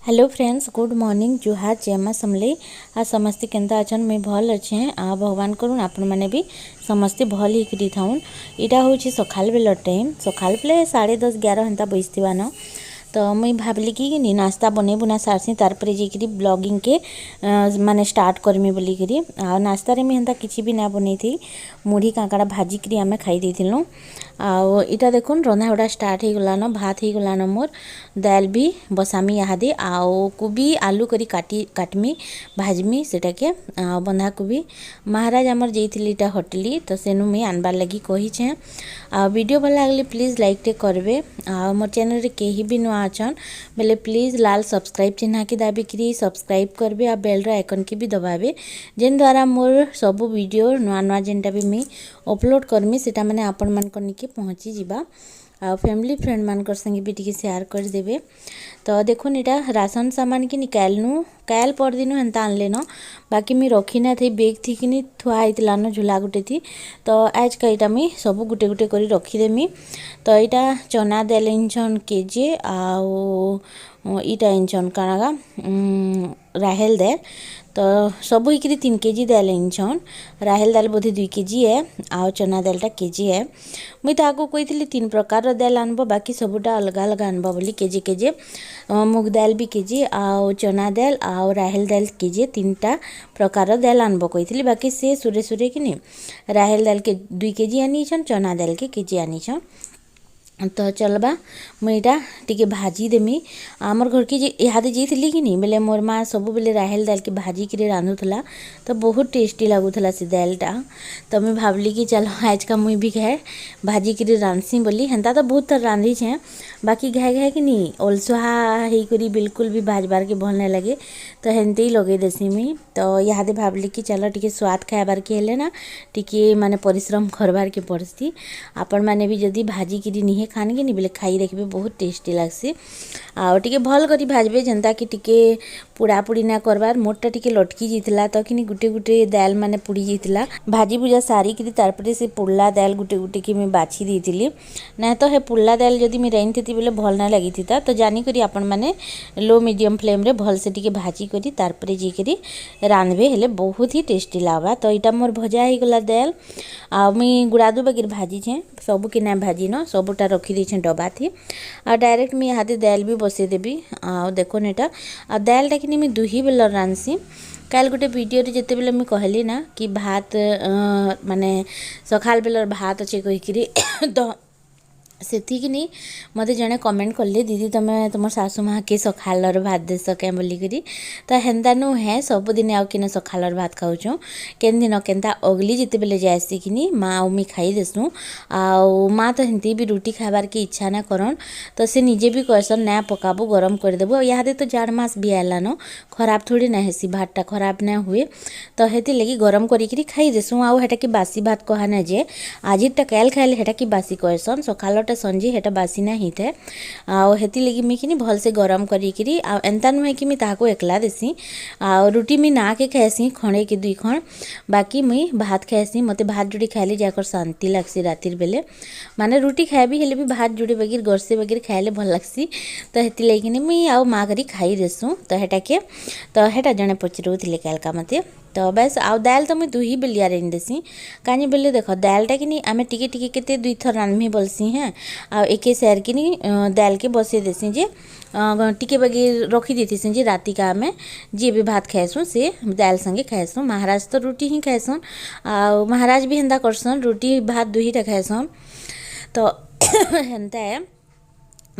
Hello friends, good morning, जुहार, जयमा समले। आ समस्ते केंता अछन? मैं भल अच्छे। आ भगवान करुन आपण मैंने भी समस्ते भल ही थाउन। इटा हूँ सकाल बेल टाइम, सकाल बेले 10:30-11 हेन्ता बजता न। तो मुई भावली कि नाश्ता बने बुना सारसी तारपरे जी ब्लॉगिंग के माने स्टार्ट करमी बोली करी। आ नाश्ता रे मी हेन्ता किछि भी ना बनै थी। मुढ़ी कांकड़ा भाजी करी आमे खाई देथिलु। आ इटा देखुन रंधा बड़ा स्टार्ट हो गलान, भात हो गलान, मोर दाल भी बसामी इहादे आओ कोबी आलू करी काटमी भाजमी सेटा के बंधा कोबी महाराज आमर जेइथिली इटा होटली तो सेनु मी आनबार लगी कही छे। आ वीडियो भल लागले प्लीज लाइक टे करबे। आ मोर चैनल रे केही भी नुआ अछन बेले प्लीज लाल सब्सक्राइब चिन्ह के दाबी करी सब्सक्राइब करबे आ बेल रा आइकन के भी दबाबे, जेन द्वारा मोर सब वीडियो नुआ नुआ जेनटा भी मी अपलोड करमी सेटा माने आपण मान के पहुँची जीवा। आ फैमिली फ्रेंड मानकर संगे भी टिके शेयर कर देबे। तो देखुन इटा राशन सामान कि निकालनु काल पर दिन हेन्ता आनले न, बाकी मी रखी ना थी बेग थी कि थुआ होता न झुला गुटे थी। तो आज का इटा मी सब गुटे गुटे करी रखीदेमी। तो इटा चना दाल इंचन केजे आओ इटा इंचन कानागा राहेल दाल। तो सब ही 3 केजी दाल इंचन, राहेल दाल बोधे 2 केजी है आओ चना दालटा केजी है। मुई तो आगो कही 3 प्रकार दाल आनब, बाकी सबुटा अलग अलग आनब बोली केजे केजे। मुग दाल भी केजी आओ चना दाल आओ राहेल दाल केजी 3टा प्रकार दाल आनब कही, बाकी से सुरे सुरे कि राहेल दाल के 2 केजी आनीछन, चना दाल के केजी आनीछन। तो चलबा मुईटा टिके भाजी देमी। आमर घर के इहादे जाइली कि बेले मोर माँ सब बेले राहेल दाल के भाजी कि रांधुला, तो बहुत टेस्टी लगुला से दालटा। तो मैं भावली कि चलो आज का मुई भी घाए भाजी कि रांधसी बोली। हेन्ता तो बहुत थर रांधी छे, बाकी घाए घाए कि अलसुहा होकर बिल्कुल भी भाजबार के भल नहीं लगे, तो हेन्ते ही लगे देसी मुई। तो इहादे भावली कि चलो टिके स्वाद खाइबार के हेले ना टिके माने परिश्रम करबार के पड़सी। आपण माने भी जदि भाजी कि निहे खान के बोले खाई देखबे बहुत टेस्टी लगसी। आ टिके भल करी भाजबे जेनता कि टिके पुड़ा पुड़ी ना करबार। मोटा टिके लटकी जाइतिला तो कि गुटे गुटे दाल माने पुड़ी जाइतिला। भाजी भुजा सारी कि तारपरे से पुल्ला दाल गुटे गुटे कि मैं बाछी देइतिली ना, तो हे पुल्ला दाल जदि मैं राइन थी बोले भल ना लगी था। तो जानी करी आपण माने लो मीडियम फ्लेम रे भल से टिके भाजी करी तारपरे जी करी रांधबे हेले बहुत ही टेस्टी लागबा। तो इटा मोर भजा ही गला दाल। आ मुई गुड़ादू बगिर भाजी छे सबू कि ना भाजी न सबूटा रखी दी डबा थी। आ डायरेक्ट मुझे हाथे दाल भी बसई देवी। आ देखो नेटा आ दालटा कि मुझे दुही बेल रांधसी। काल गोटे वीडियो रे जिते बेले मुझे कहली ना कि भात माने सकाल बेलर भात अच्छे कहीकि तो सेथिकिनी मते जने कमेंट कले दीदी तमे तुम सासू माँ के सखालर भात देस क्या बोलिकी। तो हेन्ता नु है सब दिन आउ कि सखालर भात खाऊँ केन दिन केन्ता अगली जिते बेले जाएसी कि माँ आउ मी खाई देसु। आउ माँ तो हेन्ती भी रुटी खाबार के इच्छा ना करन, तो से निजे भी कहसन ना पकाबू गरम करदेबू। इहादे तो जाड़ मास भी आला न, खराब थोड़ी ना हेसी भातटा खराब ना हुए। तो हेती लगी गरम करी खाई देसु। आउ हेटा कि बासी भात कहा ना जे आजिटा काल खाइले हेटा कि बासी कहसन, सकाल संजे हेटा बासी ना ही थे। आ हेती लगी मी कि भल से गरम करी आ एंता नुहे कि ताको एकला देसी। आ रुटी मी ना के खाएसी खणे के 2 खण, बाकी मुई भात खाएसी। मते भात जोड़ी खाइले जाकर शांति लगसी रातिर बेले, माने रुटी खाएबी हेले भी भात जोड़ी बगिर गरसे बगिर खाइले भल लगसी। तो हेती लगी मुई आउ माँ करी खाई देसु। तो हेटा के तो हेटा जने पचरुथिले कालका मते। तो बस आउ दाल तो मुई दुही बेलिया रेन देसी कानी बेले देख दालटा कि आमे टिके टिके केते 2 थर रांधमी बोलसी हैं। आ एके सेर कि दाल के बसे देसी जे टिके बगे रखी देती जे राति का आमे जी भी भात खाएसुँ से दाल संगे खाएसुँ। महाराज तो रुटी ही खाएसन, आ महाराज भी हेन्ता करसन रुटी भात दुहीटा खाएसन। तो हेन्ता है।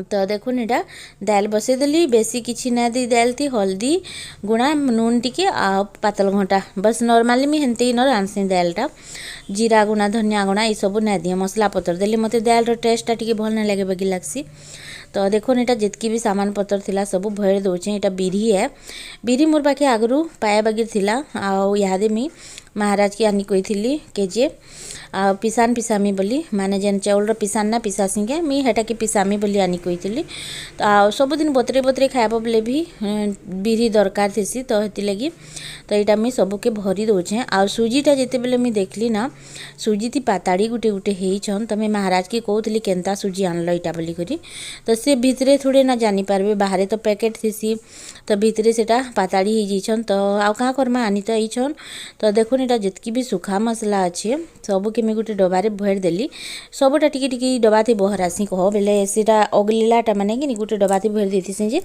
तो देखो इटा दाल बसई देली, बेसी किछि ना दी दाल थी हल्दी गुणा नून टिके आ पातल घंटा बस नॉर्मली मी हेन्ते ही न रांधसी दालटा। जीरा गुणा धनिया गुणा ये सब ना दिए मसला पतर देली मते दाल रो टेस्टटा टिके भल ना लगे बगी लागसी। तो देखो इटा जितकी भी सामान पतर थिला सब भर दौचे। इटा बिरी है, बिरी मोर पाखे आगरू पाया बगिर थिला। आउ इहादे मी महाराज की आनी कही केजे आ पिसान पिसामी बोली माने जेन चाउल पिसान ना पिसासी के मुई हेटा के पिसामी बोली आनी कही तो आ सबुदिन बतरे बतरे खाइब बोले भी बिरी दरकार थेसी तो हेती लगी तो यहाँ मुई सबके भरी दौचे आ सुजीटा जिते बेले मुई देखली ना सुजी थी पाताड़ी गुटे गुटे होइछन तो मैं महाराज के कहूली केनता सुजी आनल यहाँ बोली करी तो से भितरे थोड़े ना जानी पारबे बाहर तो पैकेट थी तो भितरे से पाताड़ी हो जाइछन तो आउ क्या करमा आनी तो आइछन तो देखुन यहाँ जितकी भी सुखा मसला अच्छे सबके मुझे गोटे डबारे भर देली सबटा टिके टिके डबा थी बहरासी कह बेले सीटा अगलिलाटा माने कि गोटे डबा थी भर देती जे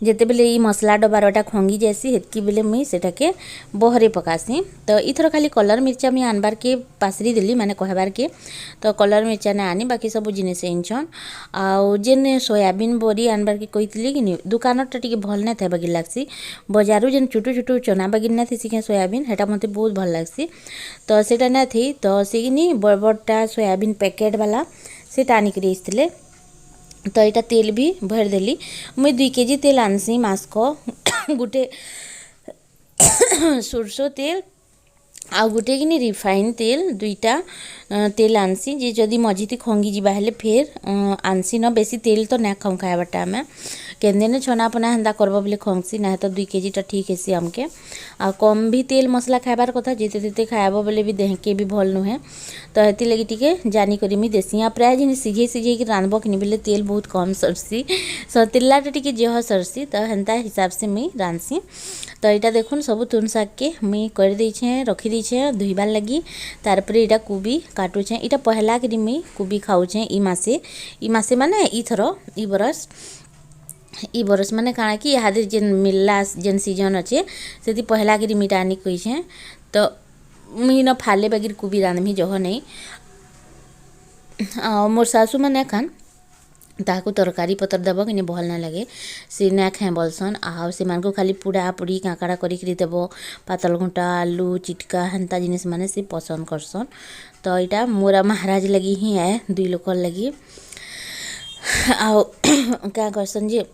जिते बेले ये मसला डबारटा खंगी जासी हेतकी बेले मुई सेटाके बहरे पकासी तो इथर खाली कलर मिर्चा मुई आनबार के पासरी देली माने कहबार के तो कलर मिर्चा ना आनी बाकी सब जिनिस इनछन आउ जेन सोयाबीन बड़ी आनबार के कही कि दुकानटा टिके भल ना था बागी लागसी बजारू जेन छोटू छोटू चना बागी ना थी क्या सोयाबीन हेटा मते बहुत भल लागसी तो सेटा ना थी तो से बड़ बड़टा सोयाबीन पैकेट वाला सेटा आनिक आसते तो यहाँ तेल भी भर देली मुई 2 केजी तेल आनसी मास को गोटे सोरसो तेल आ गोटे कि रिफाइन तेल 2टा तेल आनसी जे जदि मझीती खंगी जीवा हेले फेर आनसी न बेसी तेल तो ना खाऊँ खाइबाटा आम केन छना पना हेन्ता करब बोले खंगसी ना तो 2 केजीटा ठीक हेसी आमके आ कम भी तेल मसला खाइबार कथा जिते तेते खाइब बोले भी देह के भी भल नुहे तो हेती लगी टिके जानी करी मुई देसी आ प्राय जिन सिझे सिझे कि रांधब कि बोले तेल बहुत कम सरसी तेलाटा टिके जह सरसी तो हेन्ता हिसाब से मुई रांधसी तो यहाँ देखुन सब तुन शाग के मुई कर देछे रखी देछे धोइबार लगी तारपरे यहाँ कोबी काटुछे इटा पहला करी मुई कोबी खाऊछे ई मासे माने इथर ई बरस माने काଣା कि इहादे जेन मिलला जेन सीजन अच्छे से पहला करी मीटा आनी कहीछे तो मुई न फाले बागिर कोबी रांधमी जह नहीं मोर सासू मैंने खान ताकू तरकारी पतर देव कि भल ना लगे सी ना खाए बोलसन आ से खाली पुड़ा पुड़ी काकड़ा करी देव पातल घुंटा आलू चिटका हेन्ता जिनिस माने से पसंद करसन तो यहाँ मोरा महाराज लगी ही है 2 लोक लगी आ क्या करसन जे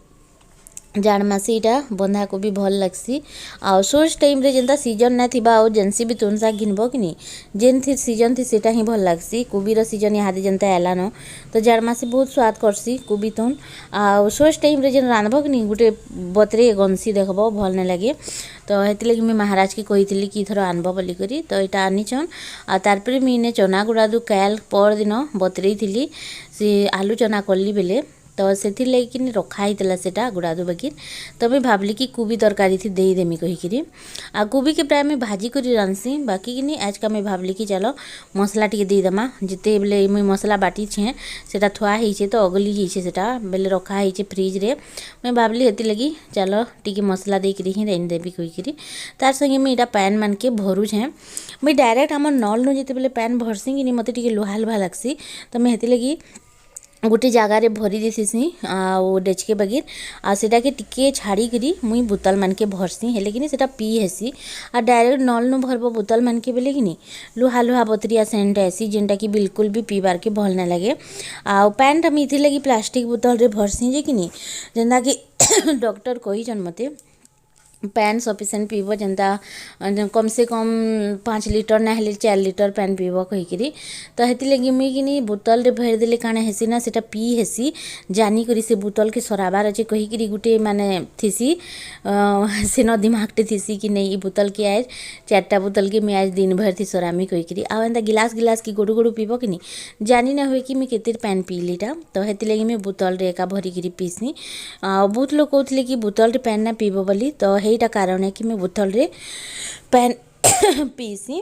जाड़ मासे यहाँ बंधा कोबी भल लगसी आ सोच टाइम रे जेनता सीजन ना थिबा आ जेनसी भी तुन शाग घिनब कि नहीं जेन थी सीजन थी सेटा ही भल लगसी कोबीर सीजन इहादे जेनता एला न तो जाड़ मासे बहुत स्वाद करसी कोबी तुन आ सोच टाइम रे जेन रांधब कि नहीं गोटे बतरे गंसी देखब भल ना लगे तो हेती लगी मैं महाराज की कही कि इथर आनब बोली करी तो यहाँ आनीछन आ तारपरे मुझे चना गुड़ादू काल पर दिन बतरे थी से आलू चना कली बेले तो से लगी रखाई सेटा गुड़ादू बगिर तो मैं भावली कि कोबी तरकारी थी देदेमी कहीकि आ कोबी के प्राय मैं भाजी कर रांधसी बाकी कि आज का मैं भावली कि चलो मसला टी देदेमा जिते बेले मुई मसला बाटी छे सेटा थुआ होइछे तो अगली होइछे सेटा बेले रखा होइछे फ्रिज रे मैं भावली हेती लगी चलो टी मसला देकरी ही रेन देवी कहीकि तार संगे मुई इटा पैन मान के भरू छे मुई डायरेक्ट आम नल नु जिते बेले पैन भरसी कि मते टी लुहा लुहा लगसी तो मैं हेती लगी गोटे जगार भरी देसी डेचके बगिर आ सेटा के टिके छाड़ी करी मुई बोतल मान के भरसी हेले कि सेटा पी हेसी आ डायरेक्ट नल नु भरब बोतल मान के बेले कि लुहा लुहा बतरिया सेंट ऐसी जेनटा कि बिल्कुल भी पीबार के भल ना लगे आ पैनटा मीथी लगी प्लास्टिक बोतल रे भरसी जे कि जेनता कि डॉक्टर कहीछन मते पैन सफिसीयंट पीब जनता कम से कम 5 लीटर ना हेले 4 लीटर पैन पीब कहीकि तो हेती लगी मुई कि बोतल रे भर देले काଣା हेसी ना सेटा पी हेसी जानी करी से बोतल के सराबार अच्छे कहीकि गोटे माने थीसी से न दिमागटे थीसी कि नहीं बोतल के आज 4टा बोतल के मैं आज दिन भर थी सरामी कहीकि आ एंता गिलास गिलास की गोडू गोडू पीब कि जानी ना हुए कि मैं केते पैन पीलीटा तो हेती लगी मैं बोतल रे एका भरिकी पीसी बहुत लोग कहते कि बोतल रे पैन ना पीब बोली तो यहीटा कारण है कि मैं बोतल रे पैन पीसी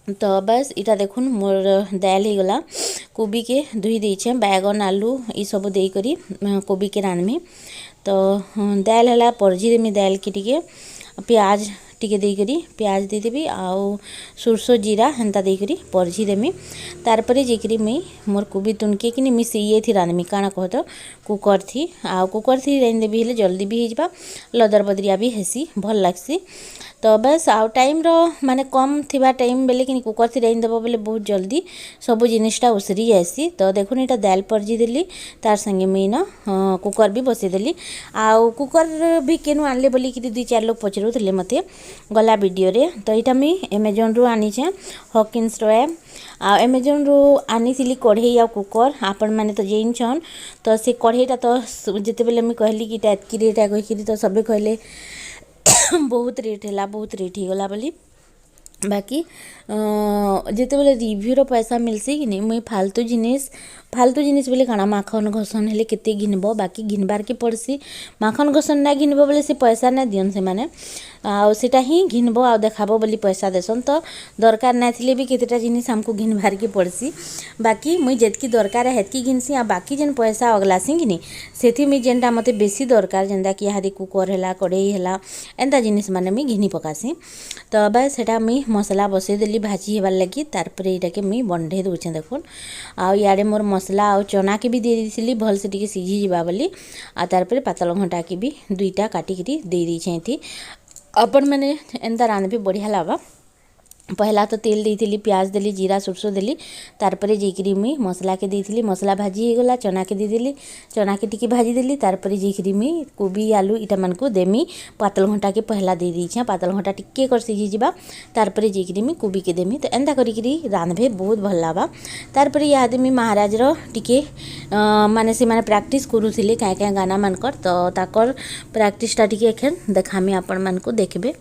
तो बस इटा देखुन मोर दाल हो गला कोबी के धोई देछे बैगन आलू ये सब दे करी कोबी के रांधमी तो दाल है परजी देमी दाल की टिके प्याज टिके देकरी प्याज देदेवी आउ सोरसो जीरा हेन्ता देकरी परजी देमी तारपरे जेकरी मुई मोर कोबी तुनके कि मिस ये थी रांधमी काଣା कह तो कुकर थी आ कुकर थी रांध देवी हेले जल्दी भी हो लदर बदरिया भी हेसी भल लागसी तो बस आउ टाइम रो माने कम थिबा टाइम बेले कि कुकर थी रांध देबो बेले बहुत जल्दी सब जिनिसटा उसरी जासी तो देखुन एटा दाल परजी देली तार संगे मुई न कुकर भी बसई देली आउ कुकर भी केनु आनले बोली कि 2-4 लोग पचरुथले मते गला वीडियो रे। तो यहाँ मुझे एमेजन रु आनी हॉकिंस रो है आ एमेजन रु आनी कढ़ई आ कुकर आपण मैंने तो जानछन। तो से कढ़ईटा तो जिते बेले मुझे कहली कि एतकी रेट है कहीकि तो सबे कहले बहुत रेट है बहुत रेट हो गला बोली। बाकी जिते बेले रिव्यू रो पैसा मिलसी कि नहीं मुई फालतू जिनिस बोले काना माखन घसन हेले केते घिनब बाकी घिनबार के पड़सी। माखन घसन ना घिनब बोले से पैसा ना दियन से माने आटा ही घिनब आ देखाब बोली पैसा देसन। तो दरकार ना थिले भी केतेटा जिनिस हमको घिनबार के पड़सी। बाकी मुई जेतकी दरकार है हेतकी घिनसी आ बाकी जेन पैसा अगलासी कि नहीं सेथि मुई जेनटा मते बेसी दरकार जेनता कि इहादी कुकर हैला कढ़ई हैला एंता जिनिस माने मुई घिनी पकासी। तो बस सेटा मुई मसला बसई देली भाजी हेबार लगी तारपर एटा के मुई बंढे दउछे देखुन। आ याडे मोर मसला आ चना के भी दे देइसिली भल से टिके सिझी जिबा बोली। आ तारपर पातल घंटा के भी दुईटा काटिकी दे देइछे थी। अपन मैंने एंता रांधबे बढ़िया लावा। पहला तो तेल देती प्याज देली जीरा सुरसो देली तारपरे जेकरी मुई मसला के देती मसला भाजी हो गला चना के देदेली चना के टिके भाजी देली तारपरे जेकरी मुई कोबी आलू इटा मन को देमी पातल घंटा के पहला दे दी पातल घंटा टिके कर सिझी जीवा तारपरे जेकरी मुई कोबी के देमी। तो एंता करी रांधबे बहुत भल लावा। तारपरे याद मुई महाराज रो टिके माने से माने प्रैक्टिस करूथिले क्या क्या गाना मानकर। तो ताकर प्रैक्टिसटा टिके एखन देखामी आपण मन को देखबे।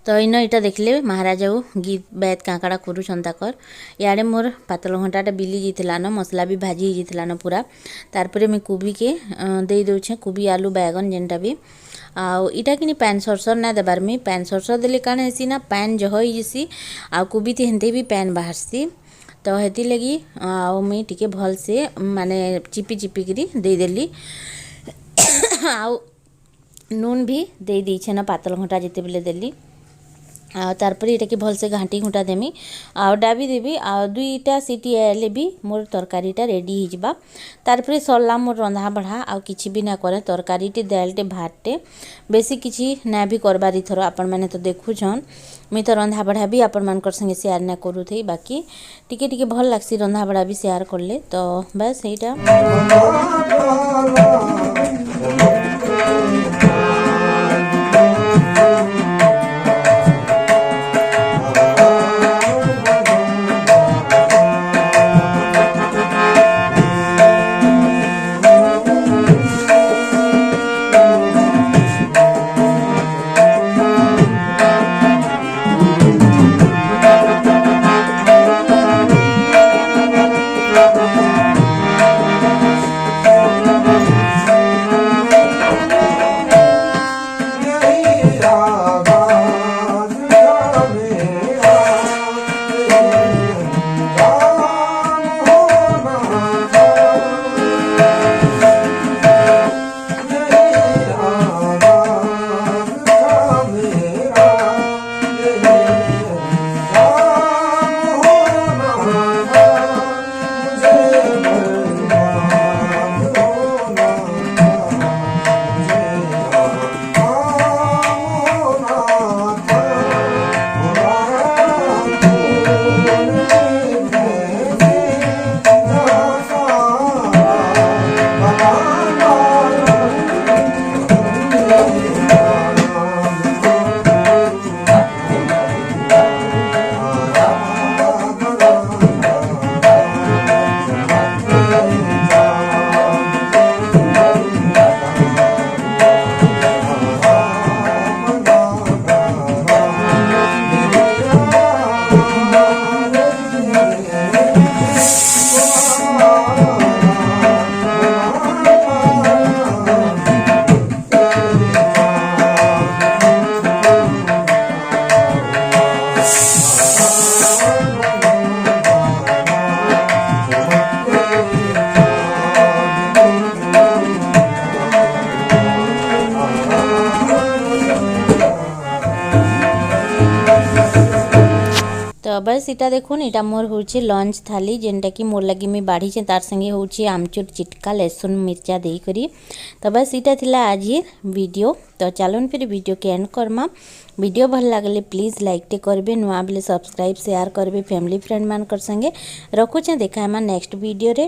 तो इन इटा देखले महाराज गीत बैत काकाड़ा करूछन ताकर। याडे मोर पातल घंटाटा बिली जीतला न मसला भी भाजी जीतला न पूरा। तारपरे मैं कोबी के दे दउछे कोबी आलू बैगन जेनटा भी आउ इटा कि पैन सरसर ना देबार में पैन सरसर देले काण हेसी ना पैन जहई जसी आ कोबी ती हेंते भी पैन बाहरसी। तो हेती लगी आउ मैं टिके भल से माने चिपी चिपी करी दे देली आउ नून भी दे दीछे ना पातल घंटा जिते बेले देली। तारपर ये कि भल से घाटी घुटा देमी आ डाबी देवी आ दुईटा सीटी आले भी मोर तरकारीटा रेडी हो जाबा। तारपर सरला मोर रंधा बढ़ा आ किछि भी ना करे तरकारीटे दालटे भातटे बेसी किछि ना भी करबार थर आपण माने तो देखुछन। मुई तो रंधा बढ़ा भी आपण मानकर संगे शेयर ना करू थी बाकी टिके टिके भल लागसी रंधा बढ़ा भी शेयर करले। तो बस एटा बस इटा देखुन इटा मोर होचे लंच थाली जेनटा कि मोर लगी मुई बाढ़ी तार संगे होचे आमचूर चिटका लहसुन मिर्चा दे करी। तो बस इटा थिला आज वीडियो। तो चलून फिर वीडियो के एंड करमा। वीडियो भल लगले प्लीज लाइक टे करबे, नुआ बेले सब्सक्राइब शेयर करबे फैमिली फ्रेंड मान कर संगे। रखुचे देखा नेक्स्ट वीडियो रे।